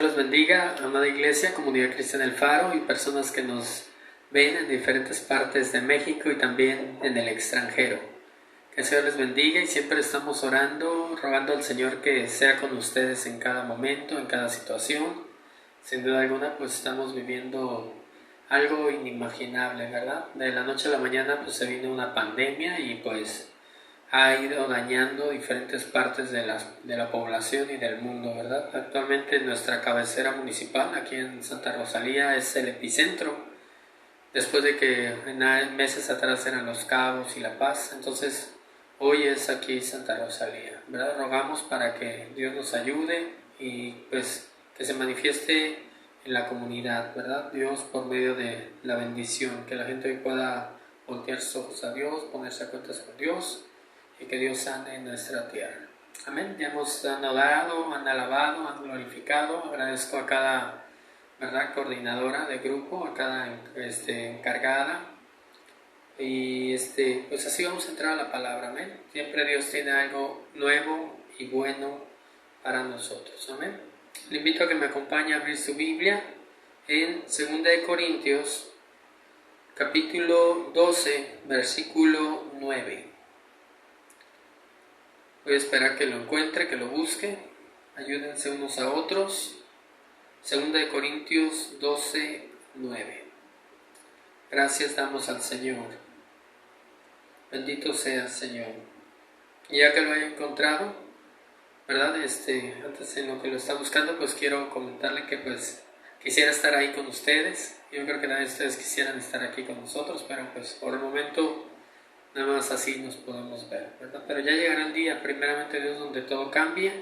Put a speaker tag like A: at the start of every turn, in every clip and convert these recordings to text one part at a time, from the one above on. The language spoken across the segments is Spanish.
A: Los bendiga, amada iglesia, comunidad cristiana El Faro y personas que nos ven en diferentes partes de México y también en el extranjero. Que el Señor les bendiga y siempre estamos orando, rogando al Señor que sea con ustedes en cada momento, en cada situación. Sin duda alguna, pues estamos viviendo algo inimaginable, ¿verdad? De la noche a la mañana pues se vino una pandemia y pues ha ido dañando diferentes partes de la población y del mundo, ¿verdad? Actualmente nuestra cabecera municipal aquí en Santa Rosalía es el epicentro, después de que en meses atrás eran Los Cabos y La Paz. Entonces hoy es aquí Santa Rosalía, ¿verdad? Rogamos para que Dios nos ayude y pues que se manifieste en la comunidad, ¿verdad? Dios por medio de la bendición, que la gente hoy pueda voltear sus ojos a Dios, ponerse a cuentas con Dios y que Dios sane en nuestra tierra. Amén. Ya han adorado, han alabado, han glorificado. Agradezco a cada, ¿verdad?, coordinadora de grupo, a cada encargada. Y pues así vamos a entrar a la palabra. Amén. Siempre Dios tiene algo nuevo y bueno para nosotros. Amén. Le invito a que me acompañe a abrir su Biblia en 2 de Corintios, capítulo 12, versículo 9. Voy a esperar que lo encuentre, que lo busque. Ayúdense unos a otros. 2 de Corintios 12, 9. Gracias damos al Señor. Bendito sea, Señor. Y ya que lo haya encontrado, ¿verdad? Antes en lo que lo está buscando, pues quiero comentarle que pues quisiera estar ahí con ustedes. Yo creo que nadie de ustedes quisieran estar aquí con nosotros, pero pues por el momento nada más así nos podemos ver, ¿verdad? Pero ya llegará el día, primeramente Dios, donde todo cambie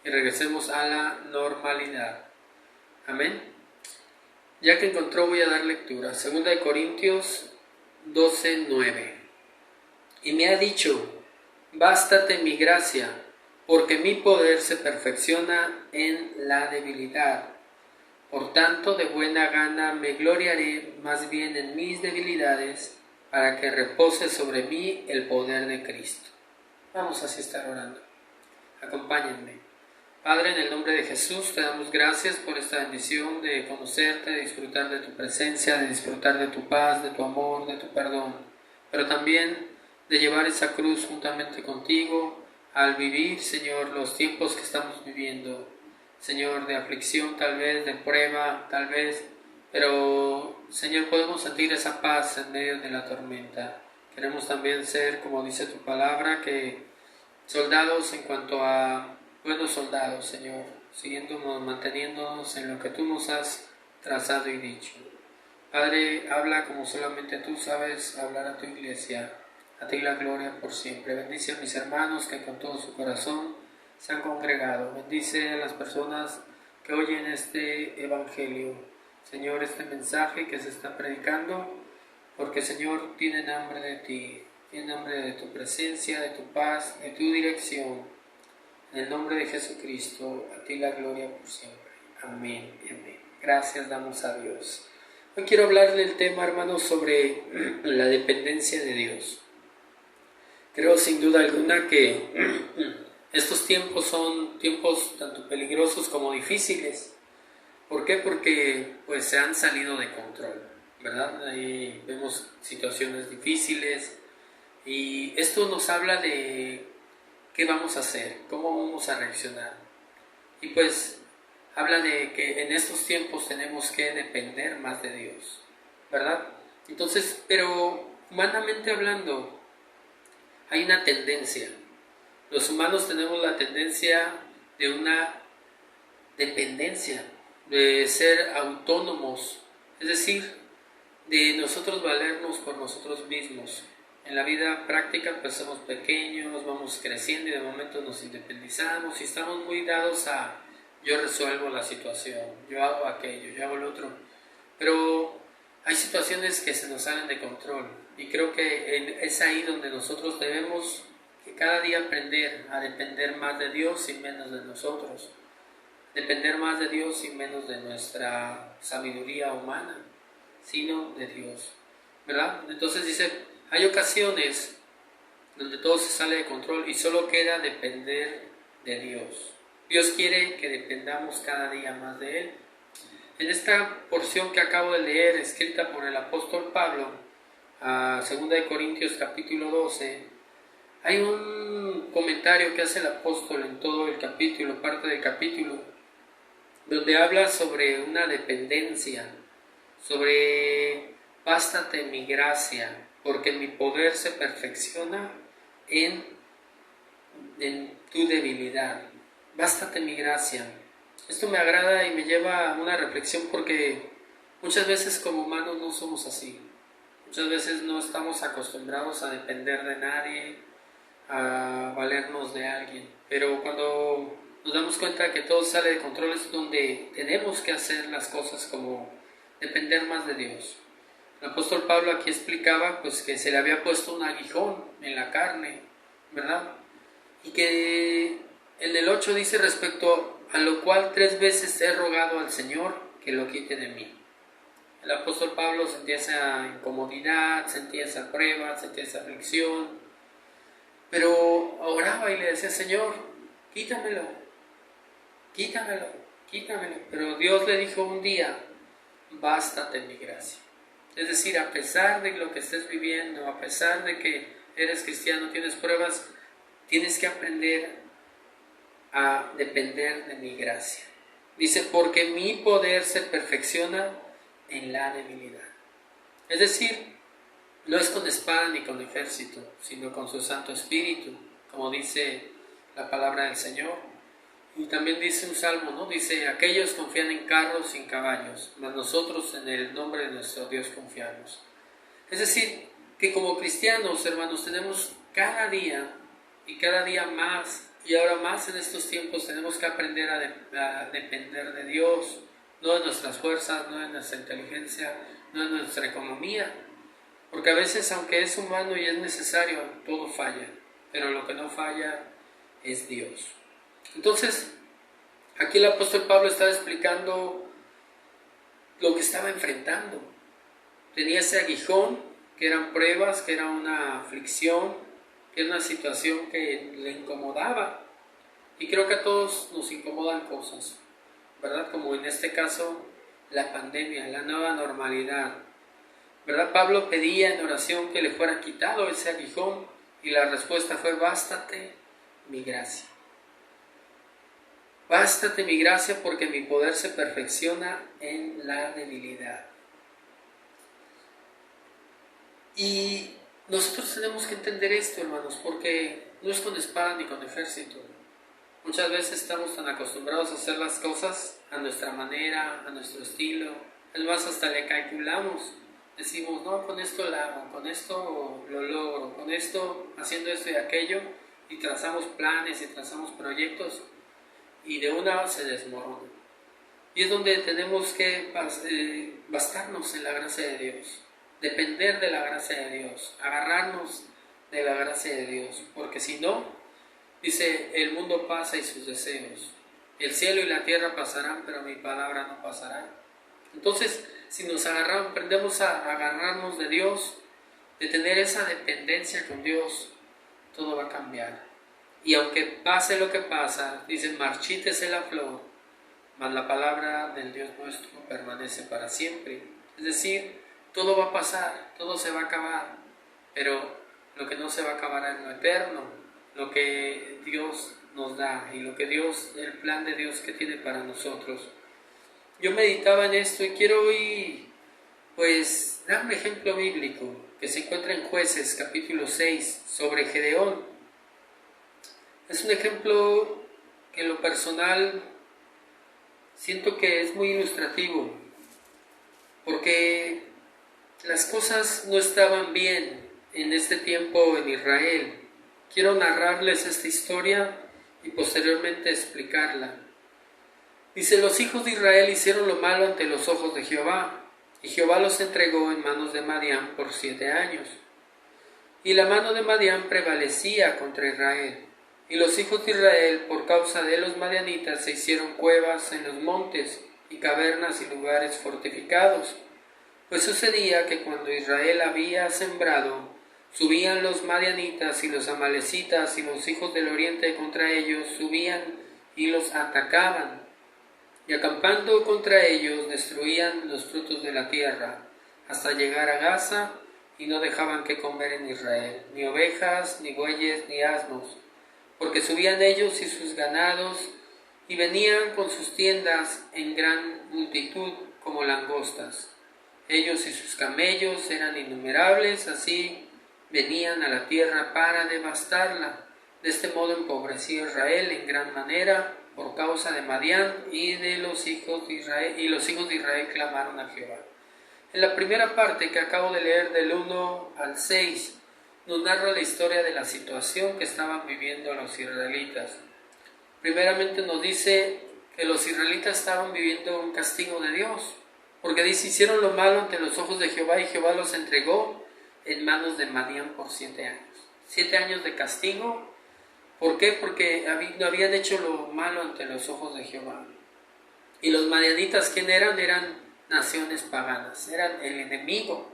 A: y regresemos a la normalidad. Amén. Ya que encontró, voy a dar lectura. 2 de Corintios 12, 9. Y me ha dicho: bástate mi gracia, porque mi poder se perfecciona en la debilidad. Por tanto, de buena gana me gloriaré más bien en mis debilidades, para que repose sobre mí el poder de Cristo. Vamos así a estar orando. Acompáñenme. Padre, en el nombre de Jesús, te damos gracias por esta bendición de conocerte, de disfrutar de tu presencia, de disfrutar de tu paz, de tu amor, de tu perdón, pero también de llevar esa cruz juntamente contigo al vivir, Señor, los tiempos que estamos viviendo. Señor, de aflicción tal vez, de prueba tal vez, pero Señor, podemos sentir esa paz en medio de la tormenta. Queremos también ser, como dice tu palabra, que soldados en cuanto a buenos soldados, Señor, siguiéndonos, manteniéndonos en lo que tú nos has trazado y dicho. Padre, habla como solamente tú sabes hablar a tu iglesia. A ti la gloria por siempre. Bendice a mis hermanos que con todo su corazón se han congregado. Bendice a las personas que oyen este evangelio, Señor, este mensaje que se está predicando, porque, Señor, tienen hambre de ti, tienen hambre de tu presencia, de tu paz, de tu dirección. En el nombre de Jesucristo, a ti la gloria por siempre. Amén y amén. Gracias damos a Dios. Hoy quiero hablar del tema, hermanos, sobre la dependencia de Dios. Creo sin duda alguna que estos tiempos son tiempos tanto peligrosos como difíciles. ¿Por qué? Porque pues se han salido de control, ¿verdad? Ahí vemos situaciones difíciles y esto nos habla de qué vamos a hacer, cómo vamos a reaccionar. Y pues habla de que en estos tiempos tenemos que depender más de Dios, ¿verdad? Entonces, pero humanamente hablando, hay una tendencia. Los humanos tenemos la tendencia de una dependencia, de ser autónomos, es decir, de nosotros valernos por nosotros mismos. En la vida práctica pues somos pequeños, vamos creciendo y de momento nos independizamos y estamos muy dados a yo resuelvo la situación, yo hago aquello, yo hago lo otro. Pero hay situaciones que se nos salen de control y creo que es ahí donde nosotros debemos que cada día aprender a depender más de Dios y menos de nosotros. Depender más de Dios y menos de nuestra sabiduría humana, sino de Dios, ¿verdad? Entonces dice, hay ocasiones donde todo se sale de control y solo queda depender de Dios. Dios quiere que dependamos cada día más de Él. En esta porción que acabo de leer, escrita por el apóstol Pablo, a 2 Corintios capítulo 12, hay un comentario que hace el apóstol en todo el capítulo, parte del capítulo, donde habla sobre una dependencia, sobre bástate mi gracia, porque mi poder se perfecciona en tu debilidad. Bástate mi gracia. Esto me agrada y me lleva a una reflexión porque muchas veces como humanos no somos así. Muchas veces no estamos acostumbrados a depender de nadie, a valernos de alguien. Pero cuando nos damos cuenta que todo sale de control es donde tenemos que hacer las cosas como depender más de Dios. El apóstol Pablo aquí explicaba pues que se le había puesto un aguijón en la carne, ¿verdad? Y que en el 8 dice respecto a lo cual 3 veces he rogado al Señor que lo quite de mí. El apóstol Pablo sentía esa incomodidad, sentía esa prueba, sentía esa aflicción, pero oraba y le decía, Señor, quítamelo, quítamelo, quítamelo. Pero Dios le dijo un día, bástate mi gracia. Es decir, a pesar de lo que estés viviendo, a pesar de que eres cristiano, tienes pruebas, tienes que aprender a depender de mi gracia. Dice, porque mi poder se perfecciona en la debilidad. Es decir, no es con espada ni con ejército, sino con su Santo Espíritu, como dice la palabra del Señor. Y también dice un salmo, ¿no? Dice, aquellos confían en carros sin caballos, mas nosotros en el nombre de nuestro Dios confiamos. Es decir, que como cristianos, hermanos, tenemos cada día y cada día más, y ahora más en estos tiempos, tenemos que aprender a depender de Dios, no de nuestras fuerzas, no de nuestra inteligencia, no de nuestra economía, porque a veces, aunque es humano y es necesario, todo falla, pero lo que no falla es Dios. Entonces, aquí el apóstol Pablo estaba explicando lo que estaba enfrentando. Tenía ese aguijón, que eran pruebas, que era una aflicción, que era una situación que le incomodaba. Y creo que a todos nos incomodan cosas, ¿verdad? Como en este caso, la pandemia, la nueva normalidad, ¿verdad? Pablo pedía en oración que le fuera quitado ese aguijón y la respuesta fue, bástate mi gracia. Bástate mi gracia porque mi poder se perfecciona en la debilidad. Y nosotros tenemos que entender esto, hermanos, porque no es con espada ni con ejército. Muchas veces estamos tan acostumbrados a hacer las cosas a nuestra manera, a nuestro estilo. Es más, hasta le calculamos. Decimos, no, con esto lo hago, con esto lo logro, con esto, haciendo esto y aquello, y trazamos planes y trazamos proyectos, y de una se desmorona. Y es donde tenemos que bastarnos en la gracia de Dios, depender de la gracia de Dios, agarrarnos de la gracia de Dios, porque si no, dice, el mundo pasa y sus deseos, el cielo y la tierra pasarán, pero mi palabra no pasará. Entonces, si nos aprendemos a agarrarnos de Dios, de tener esa dependencia con Dios, todo va a cambiar. Y aunque pase lo que pasa, dicen, marchítese la flor, mas la palabra del Dios nuestro permanece para siempre. Es decir, todo va a pasar, todo se va a acabar, pero lo que no se va a acabar es lo eterno, lo que Dios nos da y lo que Dios, el plan de Dios que tiene para nosotros. Yo meditaba en esto y quiero hoy, pues, dar un ejemplo bíblico que se encuentra en Jueces capítulo 6 sobre Gedeón. Es un ejemplo que en lo personal siento que es muy ilustrativo, porque las cosas no estaban bien en este tiempo en Israel. Quiero narrarles esta historia y posteriormente explicarla. Dice, los hijos de Israel hicieron lo malo ante los ojos de Jehová, y Jehová los entregó en manos de Madián por 7 años. Y la mano de Madián prevalecía contra Israel. Y los hijos de Israel, por causa de los madianitas, se hicieron cuevas en los montes, y cavernas y lugares fortificados. Pues sucedía que cuando Israel había sembrado, subían los madianitas y los amalecitas y los hijos del oriente contra ellos, subían y los atacaban, y acampando contra ellos destruían los frutos de la tierra, hasta llegar a Gaza, y no dejaban que comer en Israel, ni ovejas, ni bueyes, ni asnos, porque subían ellos y sus ganados, y venían con sus tiendas en gran multitud como langostas. Ellos y sus camellos eran innumerables, así venían a la tierra para devastarla. De este modo empobreció Israel en gran manera por causa de Madián, y los hijos de Israel clamaron a Jehová. En la primera parte que acabo de leer, del 1 al 6, nos narra la historia de la situación que estaban viviendo los israelitas. Primeramente nos dice que los israelitas estaban viviendo un castigo de Dios, porque dice, hicieron lo malo ante los ojos de Jehová, y Jehová los entregó en manos de Madián por 7 años. 7 años de castigo. ¿Por qué? Porque no habían hecho lo malo ante los ojos de Jehová. Y los madianitas, ¿quién eran? Eran naciones paganas, eran el enemigo.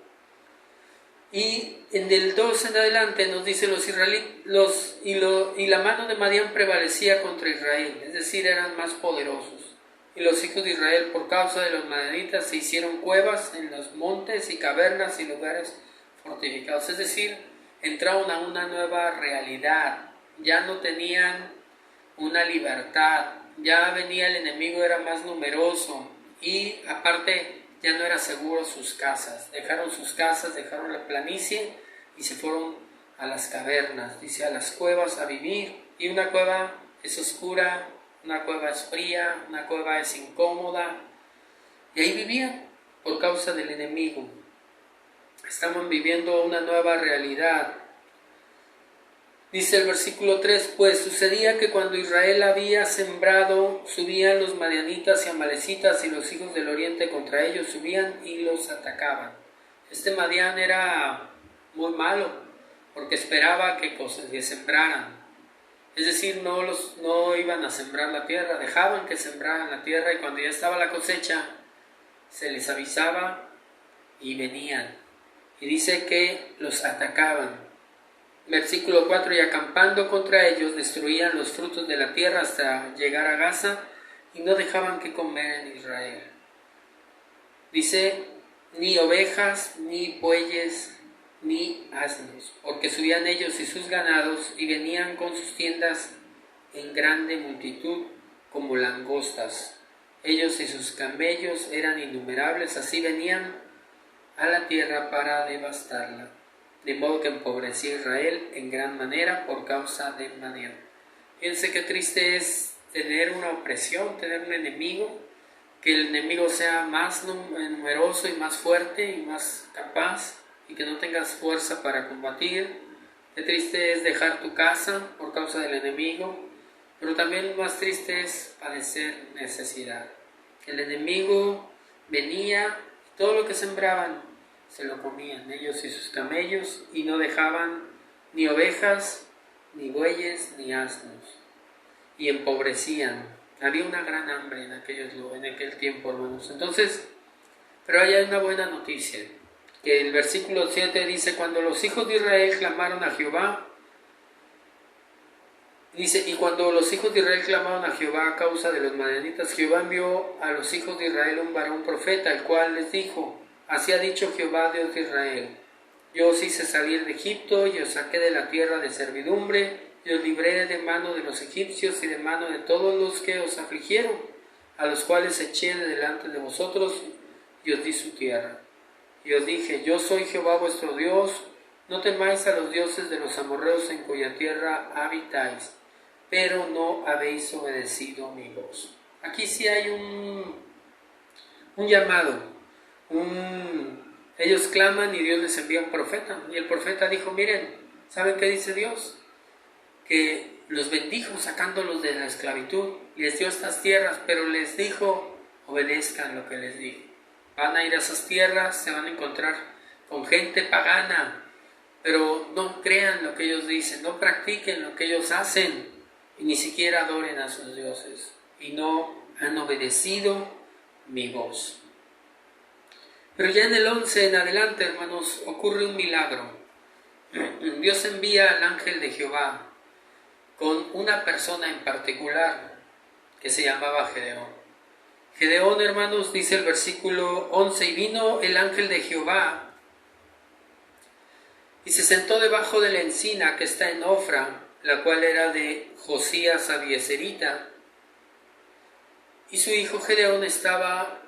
A: Y en el 2 en adelante nos dice los israelitas, y la mano de Madián prevalecía contra Israel, es decir, eran más poderosos. Y los hijos de Israel, por causa de los madianitas, se hicieron cuevas en los montes y cavernas y lugares fortificados, es decir, entraron a una nueva realidad. Ya no tenían una libertad, ya venía el enemigo, era más numeroso, y aparte ya no era seguro sus casas. Dejaron sus casas, dejaron la planicie y se fueron a las cavernas, dice, a las cuevas a vivir. Y una cueva es oscura, una cueva es fría, una cueva es incómoda, y ahí vivían por causa del enemigo. Estaban viviendo una nueva realidad. Dice el versículo 3, pues sucedía que cuando Israel había sembrado, subían los madianitas y amalecitas, y los hijos del oriente contra ellos subían y los atacaban. Este Madián era muy malo, porque esperaba que sembraran. Es decir, no iban a sembrar la tierra, dejaban que sembraran la tierra, y cuando ya estaba la cosecha, se les avisaba y venían. Y dice que los atacaban. Versículo 4, y acampando contra ellos destruían los frutos de la tierra hasta llegar a Gaza, y no dejaban que comer en Israel. Dice, ni ovejas, ni bueyes, ni asnos, porque subían ellos y sus ganados, y venían con sus tiendas en grande multitud como langostas. Ellos y sus camellos eran innumerables, así venían a la tierra para devastarla. De modo que empobreció Israel en gran manera por causa de Madián. Fíjense qué triste es tener una opresión, tener un enemigo, que el enemigo sea más numeroso y más fuerte y más capaz, y que no tengas fuerza para combatir. Qué triste es dejar tu casa por causa del enemigo, pero también más triste es padecer necesidad. El enemigo venía, y todo lo que sembraban se lo comían, ellos y sus camellos, y no dejaban ni ovejas, ni bueyes, ni asnos, y empobrecían. Había una gran hambre en aquel tiempo, hermanos. Entonces, pero hay una buena noticia, que el versículo 7 dice, cuando los hijos de Israel clamaron a Jehová, dice, y cuando los hijos de Israel clamaron a Jehová a causa de los madianitas, Jehová envió a los hijos de Israel un varón profeta, el cual les dijo, así ha dicho Jehová, Dios de Israel, yo os hice salir de Egipto, y os saqué de la tierra de servidumbre, y os libré de mano de los egipcios y de mano de todos los que os afligieron, a los cuales eché de delante de vosotros, y os di su tierra. Y os dije, yo soy Jehová vuestro Dios, no temáis a los dioses de los amorreos en cuya tierra habitáis, pero no habéis obedecido mi voz. Aquí sí hay un llamado. Ellos claman y Dios les envía un profeta, y el profeta dijo, miren, ¿saben qué dice Dios? Que los bendijo sacándolos de la esclavitud, les dio estas tierras, pero les dijo, obedezcan lo que les dije. Van a ir a esas tierras, se van a encontrar con gente pagana, pero no crean lo que ellos dicen, no practiquen lo que ellos hacen, y ni siquiera adoren a sus dioses, y no han obedecido mi voz. Pero ya en el 11 en adelante, hermanos, ocurre un milagro. Dios envía al ángel de Jehová con una persona en particular, que se llamaba Gedeón. Gedeón, hermanos, dice el versículo 11, y vino el ángel de Jehová y se sentó debajo de la encina que está en Ofra, la cual era de Josías Abieserita, y su hijo Gedeón estaba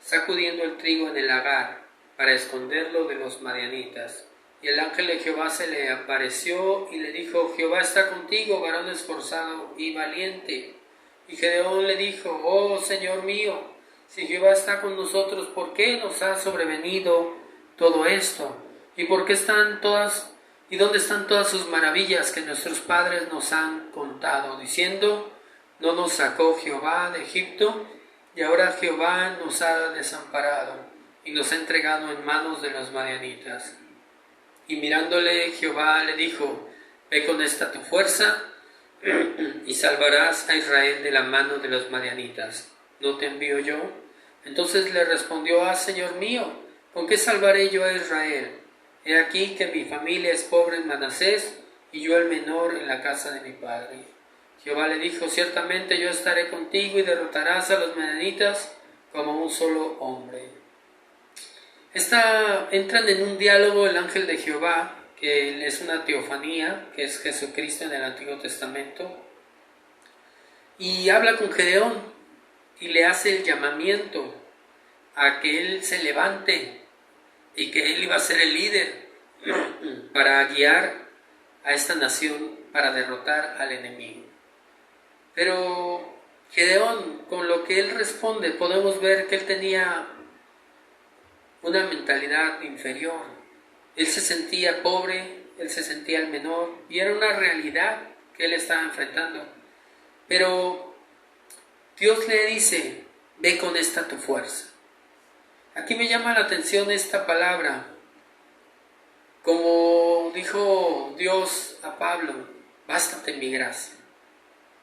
A: sacudiendo el trigo en el lagar para esconderlo de los madianitas. Y el ángel de Jehová se le apareció y le dijo: Jehová está contigo, varón esforzado y valiente. Y Gedeón le dijo: Oh Señor mío, si Jehová está con nosotros, ¿por qué nos ha sobrevenido todo esto? ¿Y por qué y dónde están todas sus maravillas que nuestros padres nos han contado, diciendo: ¿no nos sacó Jehová de Egipto? Y ahora Jehová nos ha desamparado y nos ha entregado en manos de los madianitas. Y mirándole Jehová le dijo: Ve con esta tu fuerza y salvarás a Israel de la mano de los madianitas. ¿No te envío yo? Entonces le respondió: Ah, Señor mío, ¿con qué salvaré yo a Israel? He aquí que mi familia es pobre en Manasés y yo el menor en la casa de mi padre. Jehová le dijo: Ciertamente yo estaré contigo y derrotarás a los madianitas como un solo hombre. Entran en un diálogo el ángel de Jehová, que es una teofanía, que es Jesucristo en el Antiguo Testamento, y habla con Gedeón y le hace el llamamiento a que él se levante y que él iba a ser el líder para guiar a esta nación para derrotar al enemigo. Pero Gedeón, con lo que él responde, podemos ver que él tenía una mentalidad inferior. Él se sentía pobre, él se sentía el menor, y era una realidad que él estaba enfrentando. Pero Dios le dice: ve con esta tu fuerza. Aquí me llama la atención esta palabra. Como dijo Dios a Pablo: bástate mi gracia,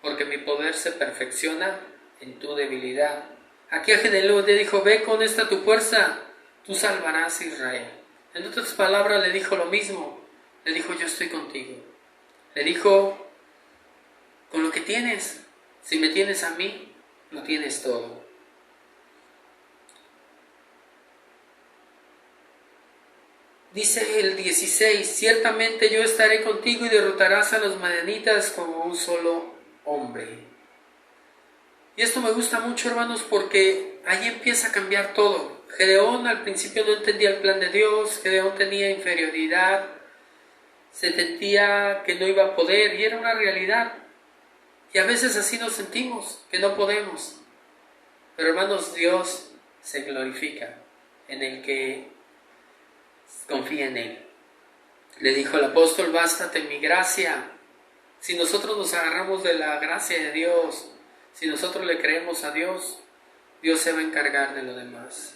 A: porque mi poder se perfecciona en tu debilidad. Aquí a Gedeón le dijo: ve con esta tu fuerza, tú salvarás a Israel. En otras palabras le dijo lo mismo. Le dijo: yo estoy contigo. Le dijo: con lo que tienes, si me tienes a mí, lo tienes todo. Dice el 16: ciertamente yo estaré contigo y derrotarás a los madianitas como un solo hombre. Y esto me gusta mucho, hermanos, porque ahí empieza a cambiar todo. Gedeón al principio no entendía el plan de Dios, Gedeón tenía inferioridad, se sentía que no iba a poder, y era una realidad. Y a veces así nos sentimos, que no podemos. Pero, hermanos, Dios se glorifica en el que confía en Él. Le dijo el apóstol: bástate mi gracia. Si nosotros nos agarramos de la gracia de Dios, si nosotros le creemos a Dios, Dios se va a encargar de lo demás.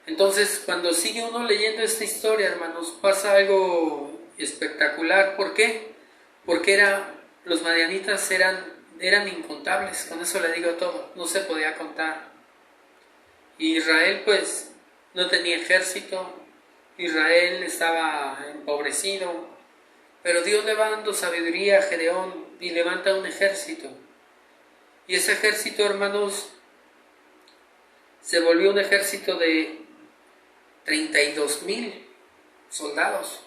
A: Entonces, cuando sigue uno leyendo esta historia, hermanos, pasa algo espectacular. ¿Por qué? Porque los madianitas eran incontables. Con eso le digo todo. No se podía contar. Y Israel, pues, no tenía ejército. Israel estaba empobrecido. Pero Dios le va dando sabiduría a Gedeón y levanta un ejército. Y ese ejército, hermanos, se volvió un ejército de 32,000 soldados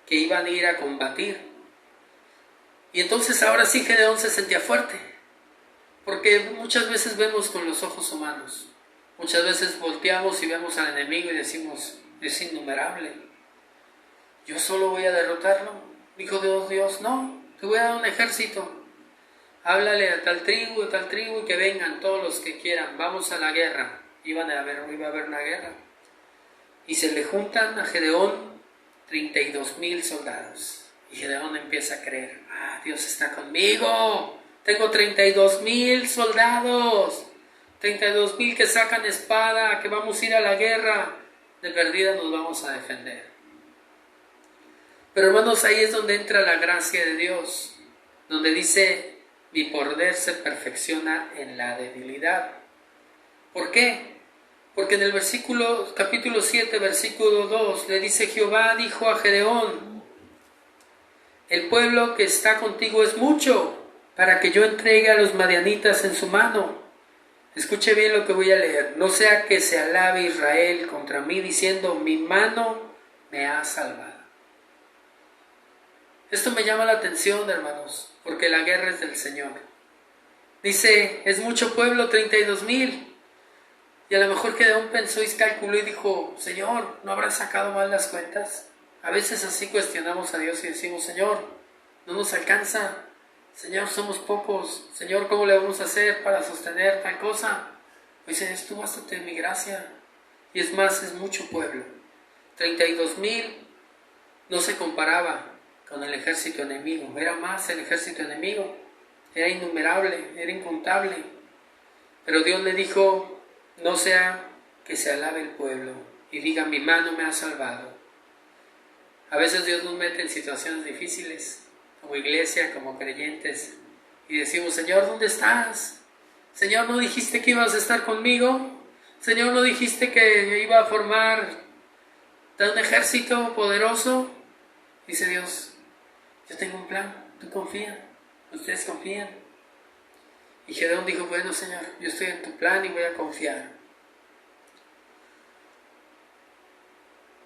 A: que iban a ir a combatir. Y entonces ahora sí Gedeón se sentía fuerte, porque muchas veces vemos con los ojos humanos, muchas veces volteamos y vemos al enemigo y decimos: es innumerable, yo solo voy a derrotarlo. Dijo Dios: no, te voy a dar un ejército. Háblale a tal tribu y que vengan todos los que quieran, vamos a la guerra. Iba a haber una guerra. Y se le juntan a Gedeón 32,000 soldados. Y Gedeón empieza a creer: Dios está conmigo. Tengo 32,000 soldados. 32,000 que sacan espada, que vamos a ir a la guerra. De perdida nos vamos a defender. Pero, hermanos, ahí es donde entra la gracia de Dios. Donde dice: mi poder se perfecciona en la debilidad. ¿Por qué? Porque en el capítulo 7, versículo 2, le dice: Jehová dijo a Gedeón: el pueblo que está contigo es mucho, para que yo entregue a los madianitas en su mano. Escuche bien lo que voy a leer. No sea que se alabe Israel contra mí diciendo, mi mano me ha salvado. Esto me llama la atención, hermanos, porque la guerra es del Señor. Dice, es mucho pueblo, 32,000. Y a lo mejor Gedeón pensó y calculó y dijo, Señor, ¿no habrás sacado mal las cuentas? A veces así cuestionamos a Dios y decimos, Señor, no nos alcanza. Señor, somos pocos. Señor, ¿cómo le vamos a hacer para sostener tal cosa? Pues Señor, tú bástate de mi gracia. Y es más, es mucho pueblo. 32,000 no se comparaba con el ejército enemigo. Era más el ejército enemigo. Era innumerable, era incontable. Pero Dios le dijo, no sea que se alabe el pueblo y diga, mi mano me ha salvado. A veces Dios nos mete en situaciones difíciles, como iglesia, como creyentes, y decimos, Señor, ¿dónde estás? Señor, ¿no dijiste que ibas a estar conmigo? Señor, ¿no dijiste que iba a formar un ejército poderoso? Dice Dios, yo tengo un plan, tú confía, ustedes confían. Y Gedeón dijo, bueno Señor, yo estoy en tu plan y voy a confiar.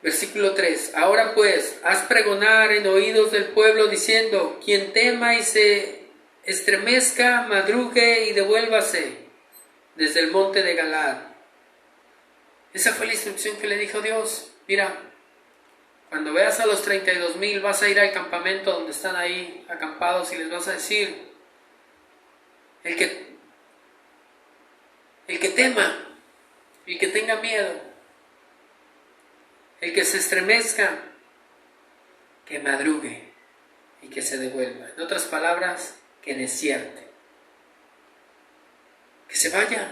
A: Versículo 3. Ahora pues, haz pregonar en oídos del pueblo diciendo, quien tema y se estremezca, madrugue y devuélvase desde el monte de Galaad. Esa fue la instrucción que le dijo Dios. Mira, cuando veas a los 32,000 vas a ir al campamento donde están ahí acampados y les vas a decir, el que tema, el que tenga miedo, el que se estremezca, que madrugue y que se devuelva. En otras palabras, que desierte, que se vaya.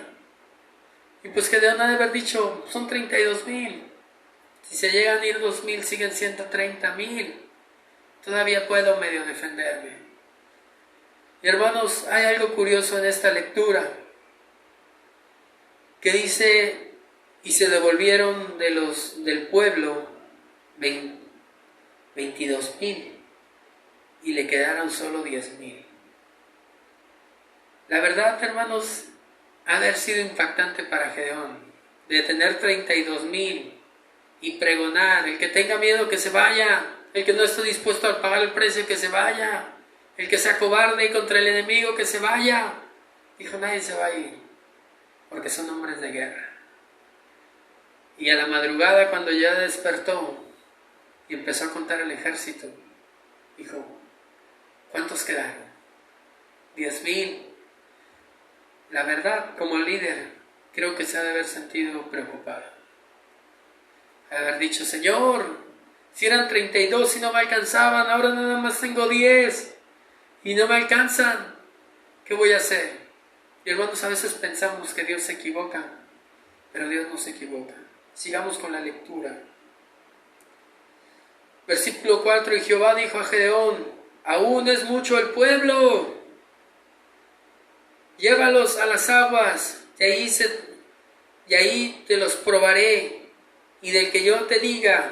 A: Y pues que Gedeón ha de haber dicho, son 32,000. Si se llegan a ir 2,000, siguen siendo 30,000. Todavía puedo medio defenderme. Y hermanos, hay algo curioso en esta lectura, que dice, y se devolvieron del pueblo 22,000 y le quedaron solo 10,000. La verdad, hermanos, ha de haber sido impactante para Gedeón, de tener 32,000 y pregonar, el que tenga miedo que se vaya, el que no esté dispuesto a pagar el precio que se vaya, el que sea cobarde contra el enemigo que se vaya. Dijo, nadie se va a ir, porque son hombres de guerra. Y a la madrugada, cuando ya despertó y empezó a contar el ejército, dijo, ¿cuántos quedaron? 10,000. La verdad, como líder, creo que se ha de haber sentido preocupado. Ha de haber dicho, Señor, si eran 32 y no me alcanzaban, ahora nada más tengo 10 y no me alcanzan, ¿qué voy a hacer? Y hermanos, a veces pensamos que Dios se equivoca, pero Dios no se equivoca. Sigamos con la lectura. Versículo 4, y Jehová dijo a Gedeón, aún es mucho el pueblo, llévalos a las aguas, y ahí te los probaré, y del que yo te diga,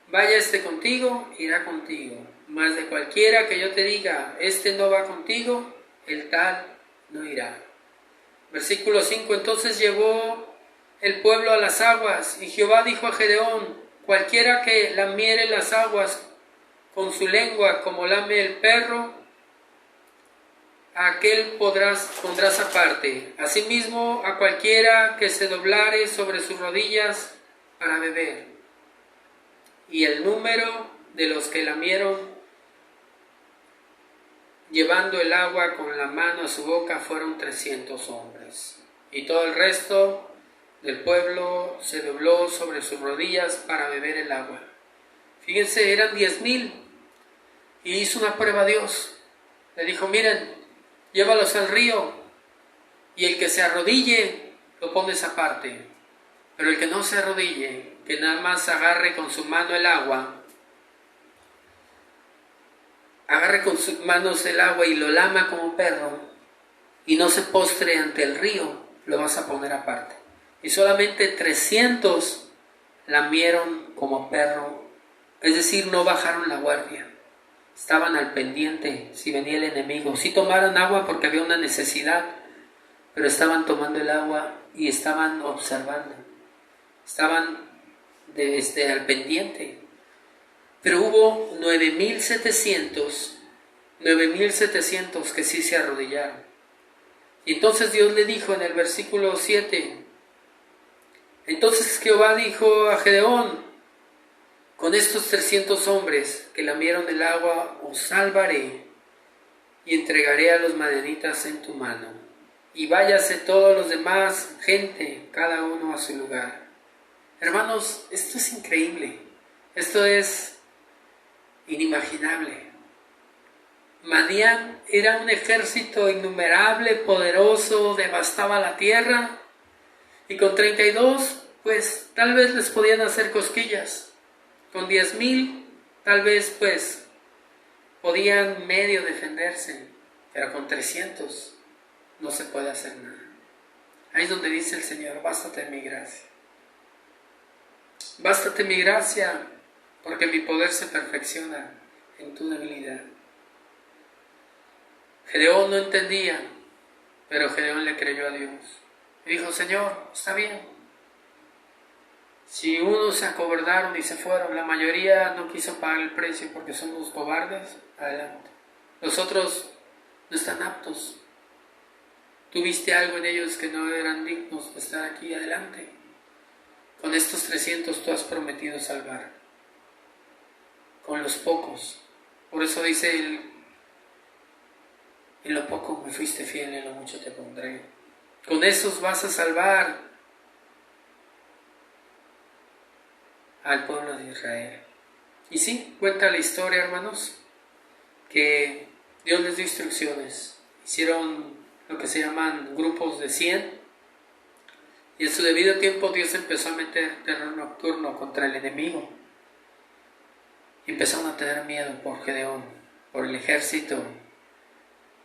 A: vaya este contigo, irá contigo, mas de cualquiera que yo te diga, este no va contigo, el tal no irá. Versículo 5, entonces llevó el pueblo a las aguas, y Jehová dijo a Gedeón, cualquiera que lamiere las aguas con su lengua como lame el perro, a aquel pondrás aparte. Asimismo, a cualquiera que se doblare sobre sus rodillas para beber. Y el número de los que lamieron, llevando el agua con la mano a su boca, fueron 300 hombres. Y todo el resto del pueblo se dobló sobre sus rodillas para beber el agua. Fíjense, eran 10,000. Y hizo una prueba a Dios. Le dijo, miren, llévalos al río, y el que se arrodille, lo pones aparte. Pero el que no se arrodille, que nada más agarre con su mano el agua, agarre con sus manos el agua y lo lama como perro, y no se postre ante el río, lo vas a poner aparte. Y solamente 300 lamieron como perro, es decir, no bajaron la guardia. estaban al pendiente si venía el enemigo. Sí tomaron agua porque había una necesidad, pero estaban tomando el agua y estaban observando, estaban al pendiente. Pero hubo 9,700 que sí se arrodillaron. Y entonces Dios le dijo en el versículo 7, entonces Jehová dijo a Gedeón, con estos 300 hombres que lamieron el agua os salvaré y entregaré a los madianitas en tu mano. Y váyase todos los demás, gente, cada uno a su lugar. Hermanos, esto es increíble, esto es inimaginable. Madián era un ejército innumerable, poderoso, devastaba la tierra, y con 32, pues tal vez les podían hacer cosquillas. Con 10,000, tal vez pues podían medio defenderse, pero con 300 no se puede hacer nada. Ahí es donde dice el Señor, bástate mi gracia. Bástate mi gracia, porque mi poder se perfecciona en tu debilidad. Gedeón no entendía, pero Gedeón le creyó a Dios. Y dijo, Señor, está bien. Si unos se acobardaron y se fueron, la mayoría no quiso pagar el precio porque son unos cobardes, adelante. Los otros no están aptos. Tú viste algo en ellos que no eran dignos de estar aquí, adelante. Con estos 300 tú has prometido salvar. Con los pocos. Por eso dice en lo poco me fuiste fiel, en lo mucho te pondré. Con esos vas a salvar al pueblo de Israel. Y sí, cuenta la historia, hermanos, que Dios les dio instrucciones. Hicieron lo que se llaman grupos de 100. Y en su debido tiempo Dios empezó a meter terror nocturno contra el enemigo. Y empezaron a tener miedo por Gedeón, por el ejército.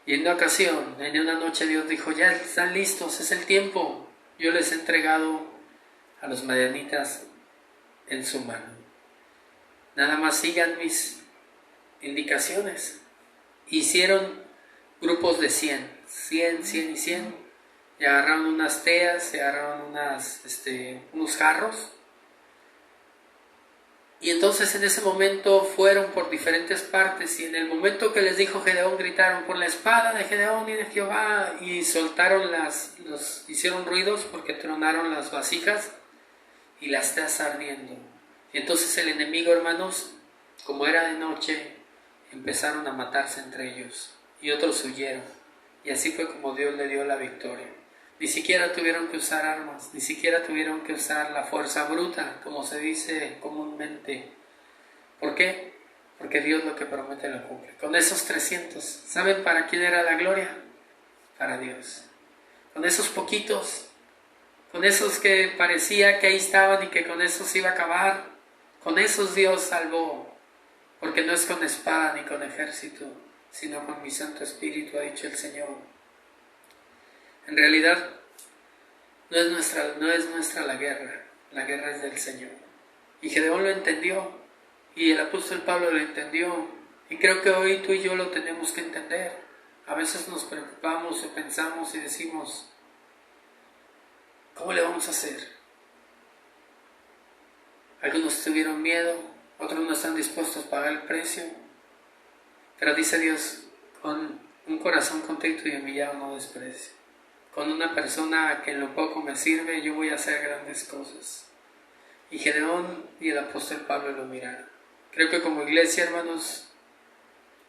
A: Y en una ocasión, en una noche, Dios dijo, ya están listos, es el tiempo. Yo les he entregado a los madianitas en su mano. Nada más sigan mis indicaciones. Hicieron grupos de 100 y 100. Y agarraron unas teas, se agarraron unos jarros. Y entonces en ese momento fueron por diferentes partes, y en el momento que les dijo Gedeón, gritaron por la espada de Gedeón y de Jehová, y soltaron hicieron ruidos porque tronaron las vasijas y las teas ardiendo. Y entonces el enemigo, hermanos, como era de noche, empezaron a matarse entre ellos, y otros huyeron. Y así fue como Dios le dio la victoria. Ni siquiera tuvieron que usar armas, ni siquiera tuvieron que usar la fuerza bruta, como se dice comúnmente. ¿Por qué? Porque Dios lo que promete lo cumple. Con esos 300, ¿saben para quién era la gloria? Para Dios. Con esos poquitos, con esos que parecía que ahí estaban y que con esos se iba a acabar, con esos Dios salvó. Porque no es con espada ni con ejército, sino con mi Santo Espíritu, ha dicho el Señor. En realidad, no es nuestra la guerra es del Señor. Y Gedeón lo entendió, y el apóstol Pablo lo entendió, y creo que hoy tú y yo lo tenemos que entender. A veces nos preocupamos o pensamos y decimos, ¿cómo le vamos a hacer? Algunos tuvieron miedo, otros no están dispuestos a pagar el precio, pero dice Dios, con un corazón contento y humillado no desprecio. Con una persona que en lo poco me sirve, yo voy a hacer grandes cosas. Y Gedeón y el apóstol Pablo lo miraron. Creo que como iglesia, hermanos,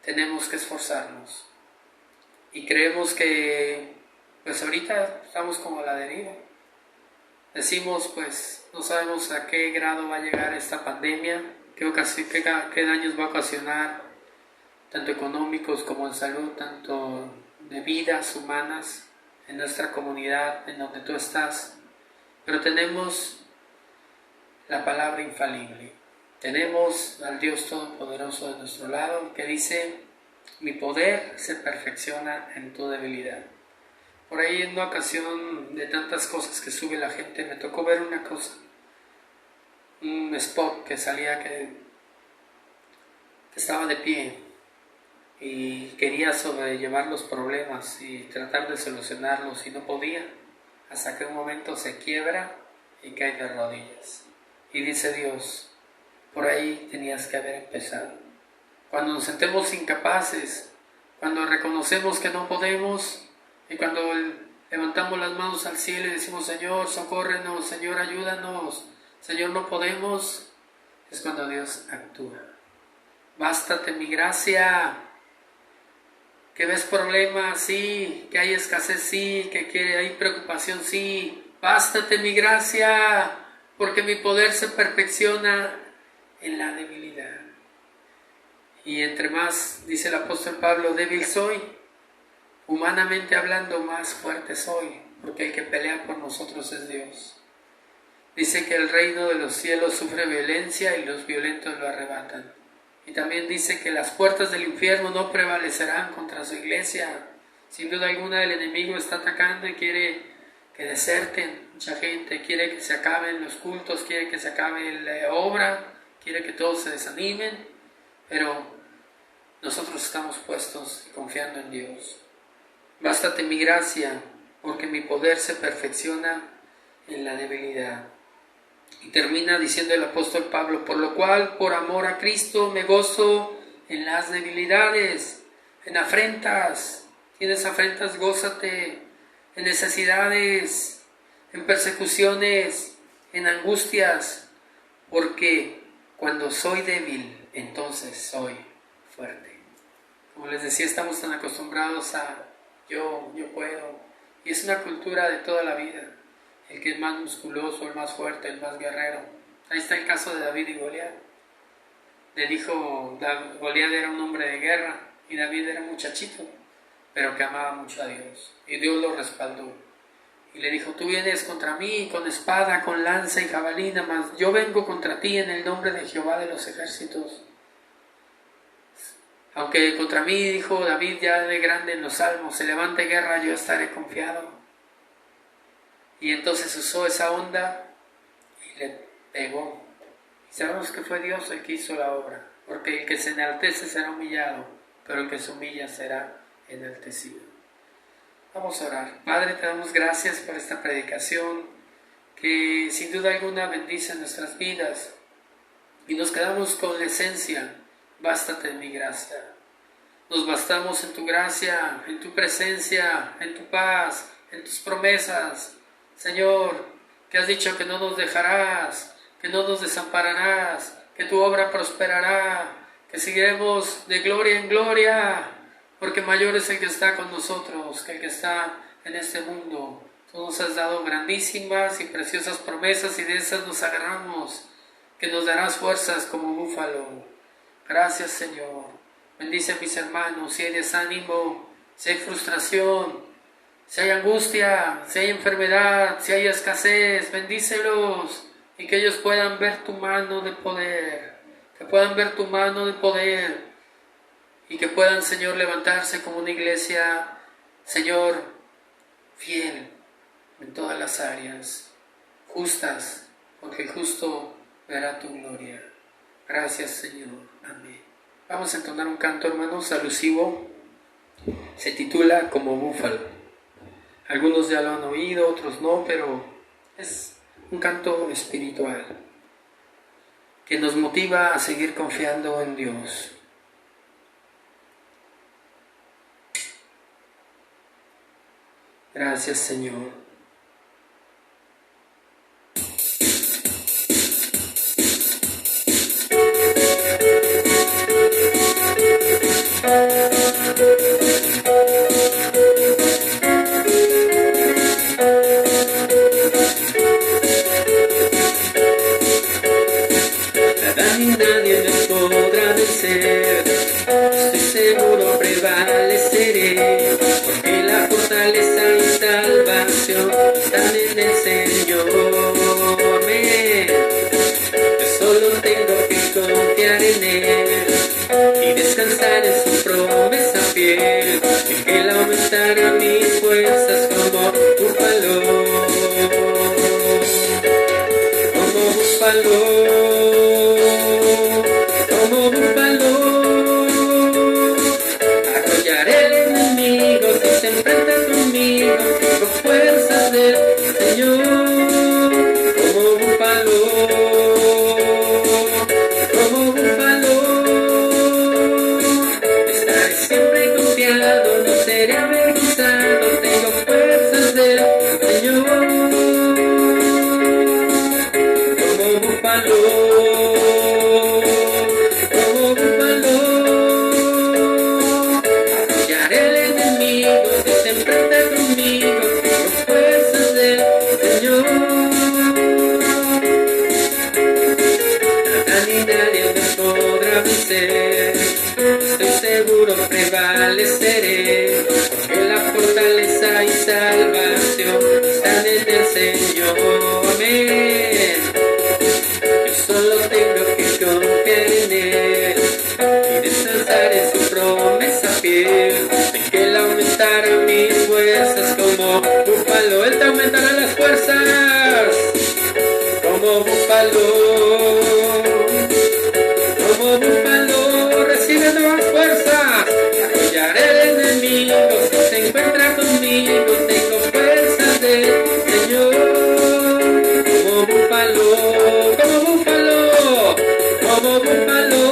A: tenemos que esforzarnos. Y creemos que, pues ahorita estamos como a la deriva. Decimos, pues, no sabemos a qué grado va a llegar esta pandemia, qué daños va a ocasionar, tanto económicos como en salud, tanto de vidas humanas, en nuestra comunidad, en donde tú estás. Pero tenemos la palabra infalible. Tenemos al Dios Todopoderoso de nuestro lado, que dice, mi poder se perfecciona en tu debilidad. Por ahí en una ocasión de tantas cosas que sube la gente, me tocó ver una cosa, un spot que salía que estaba de pie, y quería sobrellevar los problemas y tratar de solucionarlos y no podía, hasta que un momento se quiebra y cae de rodillas. Y dice Dios, por ahí tenías que haber empezado. Cuando nos sentemos incapaces, cuando reconocemos que no podemos y cuando levantamos las manos al cielo y decimos, Señor, socórrenos, Señor, ayúdanos, Señor, no podemos, es cuando Dios actúa. Bástate mi gracia. Que ves problemas, sí. Que hay escasez, sí. Que hay preocupación, sí. Bástate mi gracia, porque mi poder se perfecciona en la debilidad. Y entre más, dice el apóstol Pablo, débil soy, humanamente hablando, más fuerte soy, porque el que pelea por nosotros es Dios. Dice que el reino de los cielos sufre violencia y los violentos lo arrebatan. Y también dice que las puertas del infierno no prevalecerán contra su iglesia. Sin duda alguna el enemigo está atacando y quiere que deserten mucha gente, quiere que se acaben los cultos, quiere que se acabe la obra, quiere que todos se desanimen, pero nosotros estamos puestos y confiando en Dios. Bástate mi gracia, porque mi poder se perfecciona en la debilidad. Y termina diciendo el apóstol Pablo, por lo cual, por amor a Cristo, me gozo en las debilidades, en afrentas. Tienes afrentas, gózate, en necesidades, en persecuciones, en angustias, porque cuando soy débil, entonces soy fuerte. Como les decía, estamos tan acostumbrados a yo puedo, y es una cultura de toda la vida. El que es más musculoso, el más fuerte, el más guerrero. Ahí está el caso de David y Goliat. Goliat era un hombre de guerra y David era un muchachito, pero que amaba mucho a Dios. Y Dios lo respaldó. Y le dijo, tú vienes contra mí con espada, con lanza y jabalina, mas yo vengo contra ti en el nombre de Jehová de los ejércitos. Aunque contra mí, dijo David ya de grande en los salmos, se levante guerra, yo estaré confiado. Y entonces usó esa onda y le pegó. Y sabemos que fue Dios el que hizo la obra, porque el que se enaltece será humillado, pero el que se humilla será enaltecido. Vamos a orar. Padre, te damos gracias por esta predicación, que sin duda alguna bendice nuestras vidas, y nos quedamos con la esencia, bástate en mi gracia. Nos bastamos en tu gracia, en tu presencia, en tu paz, en tus promesas. Señor, que has dicho que no nos dejarás, que no nos desampararás, que tu obra prosperará, que seguiremos de gloria en gloria, porque mayor es el que está con nosotros que el que está en este mundo. Tú nos has dado grandísimas y preciosas promesas y de esas nos agarramos, que nos darás fuerzas como búfalo. Gracias, Señor. Bendice a mis hermanos, si hay desánimo, si hay frustración, si hay angustia, si hay enfermedad, si hay escasez, bendícelos y que ellos puedan ver tu mano de poder, que puedan ver tu mano de poder y que puedan, Señor, levantarse como una iglesia, Señor, fiel en todas las áreas, justas, porque el justo verá tu gloria. Gracias, Señor. Amén. Vamos a entonar un canto, hermanos, alusivo. Se titula Como búfalo. Algunos ya lo han oído, otros no, pero es un canto espiritual que nos motiva a seguir confiando en Dios. Gracias, Señor. Nadie me podrá vencer, estoy seguro prevaleceré, porque la fortaleza y salvación están en el Señor. Yo solo tengo que confiar en Él y descansar en su promesa fiel, en que Él aumentará mis fuerzas como búfalo, como búfalo. Como búfalo, Nada ni nadie me podrá vencer. Estoy seguro prevaleceré, porque la fortaleza y salvación están en el Señor. Amén. Yo solo tengo que confiar en Él y descansar en su promesa fiel, de que Él aumentará mis fuerzas como búfalo. Él te aumentará las fuerzas como búfalo. Como búfalo recibe nuevas fuerzas. Arrollaré al enemigo si se encuentra conmigo. Tengo fuerzas del Señor. Como búfalo, como búfalo, como búfalo.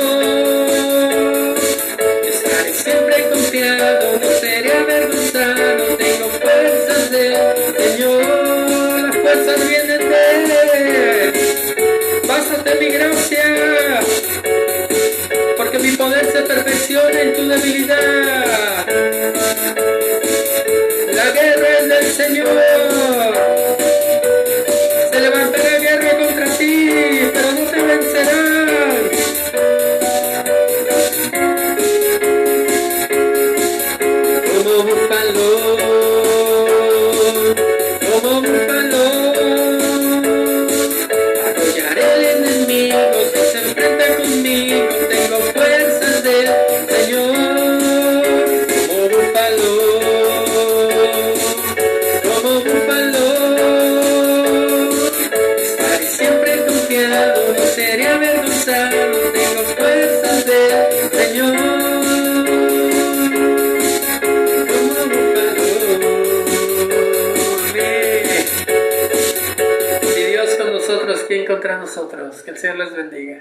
A: Estaré siempre confiado, no seré avergonzado. Tengo fuerzas del Señor. Las fuerzas vienen de Él. Bástate mi gracia, porque mi poder se perfecciona en tu debilidad. La guerra es del Señor. Se levantará guerra contra ti, pero no te vencerán. Como búfalo, como búfalo, arrollaré al enemigo si se enfrenta conmigo. Tengo fuerzas del Señor. Como búfalo, como búfalo. Estaré siempre confiado, no seré avergonzado. Tengo fuerzas del Señor. Como búfalo. Amén. Si Dios con nosotros, ¿quién contra nosotros? Que el Señor les bendiga.